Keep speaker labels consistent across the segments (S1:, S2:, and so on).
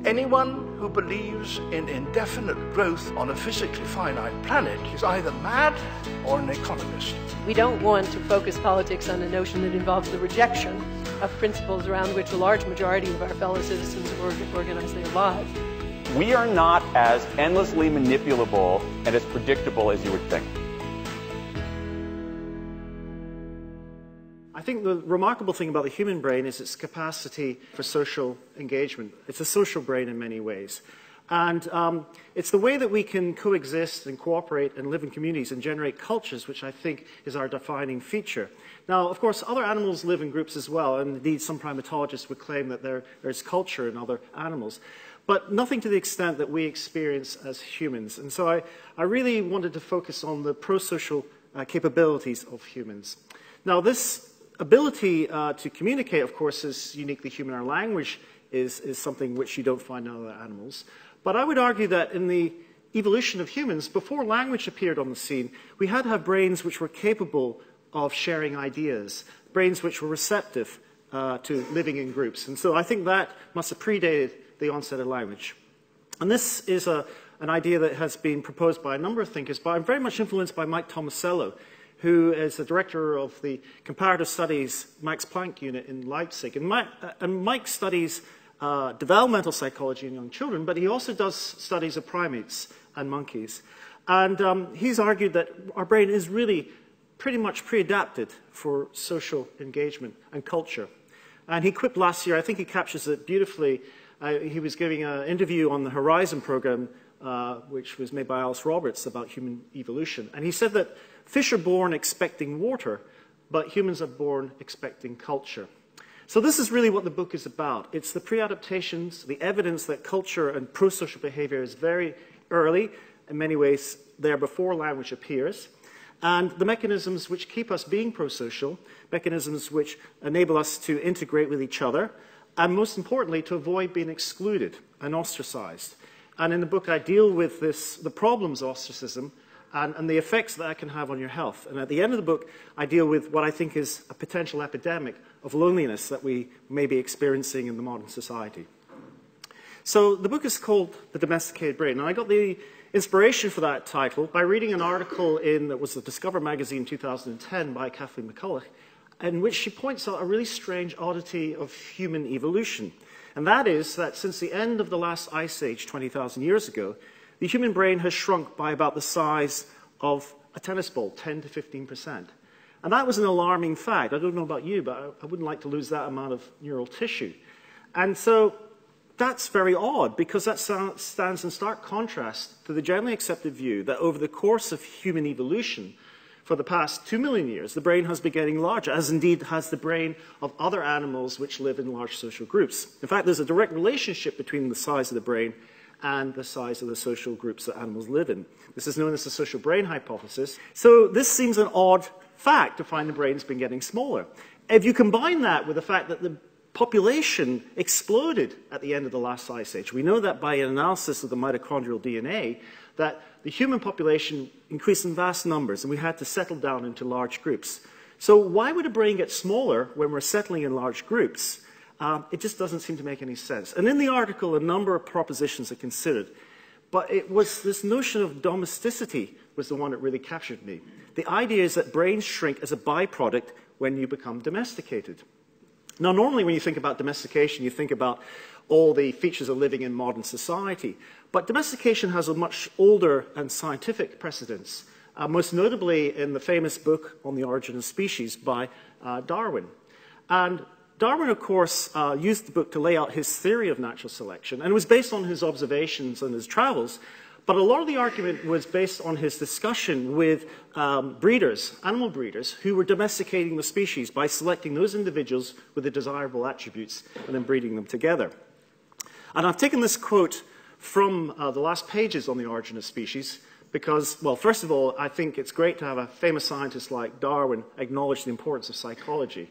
S1: Anyone who believes in indefinite growth on a physically finite planet is either mad or an economist.
S2: We don't want to focus politics on a notion that involves the rejection of principles around which a large majority of our fellow citizens organize their lives.
S3: We are not as endlessly manipulable and as predictable as you would think.
S4: I think the remarkable thing about the human brain is its capacity for social engagement. It's a social brain in many ways. And it's the way that we can coexist and cooperate and live in communities and generate cultures, which I think is our defining feature. Now, of course, other animals live in groups as well, and indeed some primatologists would claim that there's culture in other animals, but nothing to the extent that we experience as humans. And so I really wanted to focus on the pro-social capabilities of humans. Now, this ability to communicate, of course, is uniquely human. Our language is something which you don't find in other animals. But I would argue that in the evolution of humans, before language appeared on the scene, we had to have brains which were capable of sharing ideas, brains which were receptive to living in groups. And so I think that must have predated the onset of language. And this is an idea that has been proposed by a number of thinkers, but I'm very much influenced by Mike Tomasello, who is the director of the Comparative Studies Max Planck Unit in Leipzig. And Mike studies developmental psychology in young children, but he also does studies of primates and monkeys. And he's argued that our brain is really pretty much pre-adapted for social engagement and culture. And he quipped last year, I think he captures it beautifully. He was giving an interview on the Horizon program, which was made by Alice Roberts about human evolution. And he said that fish are born expecting water, but humans are born expecting culture. So this is really what the book is about. It's the pre-adaptations, the evidence that culture and pro-social behavior is very early, in many ways there before language appears, and the mechanisms which keep us being pro-social, mechanisms which enable us to integrate with each other, and most importantly, to avoid being excluded and ostracized. And in the book, I deal with the problems of ostracism and the effects that can have on your health. And at the end of the book, I deal with what I think is a potential epidemic of loneliness that we may be experiencing in the modern society. So the book is called The Domesticated Brain. And I got the inspiration for that title by reading an article that was the Discover magazine in 2010 by Kathleen McCulloch, in which she points out a really strange oddity of human evolution. And that is that since the end of the last ice age 20,000 years ago, the human brain has shrunk by about the size of a tennis ball, 10 to 15%. And that was an alarming fact. I don't know about you, but I wouldn't like to lose that amount of neural tissue. And so that's very odd, because that stands in stark contrast to the generally accepted view that over the course of human evolution, for the past 2 million years, the brain has been getting larger, as indeed has the brain of other animals which live in large social groups. In fact, there's a direct relationship between the size of the brain and the size of the social groups that animals live in. This is known as the social brain hypothesis. So this seems an odd fact to find the brain's been getting smaller. If you combine that with the fact that the population exploded at the end of the last ice age, we know that by an analysis of the mitochondrial DNA, that the human population increased in vast numbers, and we had to settle down into large groups. So why would a brain get smaller when we're settling in large groups? It just doesn't seem to make any sense. And in the article, a number of propositions are considered. But it was this notion of domesticity was the one that really captured me. The idea is that brains shrink as a byproduct when you become domesticated. Now, normally when you think about domestication, you think about all the features of living in modern society. But domestication has a much older and scientific precedence, most notably in the famous book On the Origin of Species by Darwin. And Darwin, of course, used the book to lay out his theory of natural selection, and it was based on his observations and his travels. But a lot of the argument was based on his discussion with breeders, animal breeders, who were domesticating the species by selecting those individuals with the desirable attributes and then breeding them together. And I've taken this quote from the last pages on the origin of species because, well, first of all, I think it's great to have a famous scientist like Darwin acknowledge the importance of psychology.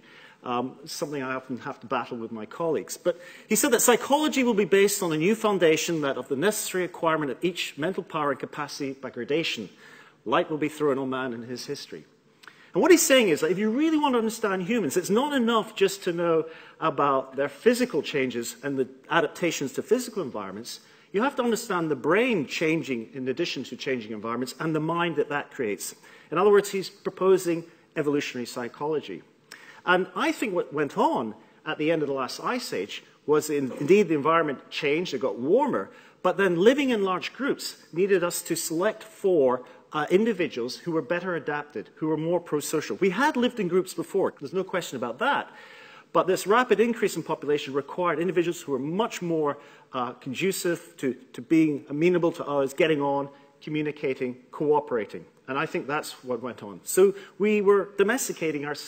S4: Something I often have to battle with my colleagues. But he said that psychology will be based on a new foundation, that of the necessary acquirement of each mental power and capacity by gradation. Light will be thrown on man in his history. And what he's saying is that if you really want to understand humans, it's not enough just to know about their physical changes and the adaptations to physical environments. You have to understand the brain changing in addition to changing environments and the mind that that creates. In other words, he's proposing evolutionary psychology. And I think what went on at the end of the last ice age was indeed the environment changed, it got warmer, but then living in large groups needed us to select for individuals who were better adapted, who were more pro-social. We had lived in groups before, there's no question about that, but this rapid increase in population required individuals who were much more conducive to being amenable to others, getting on, communicating, cooperating. And I think that's what went on. So we were domesticating ourselves.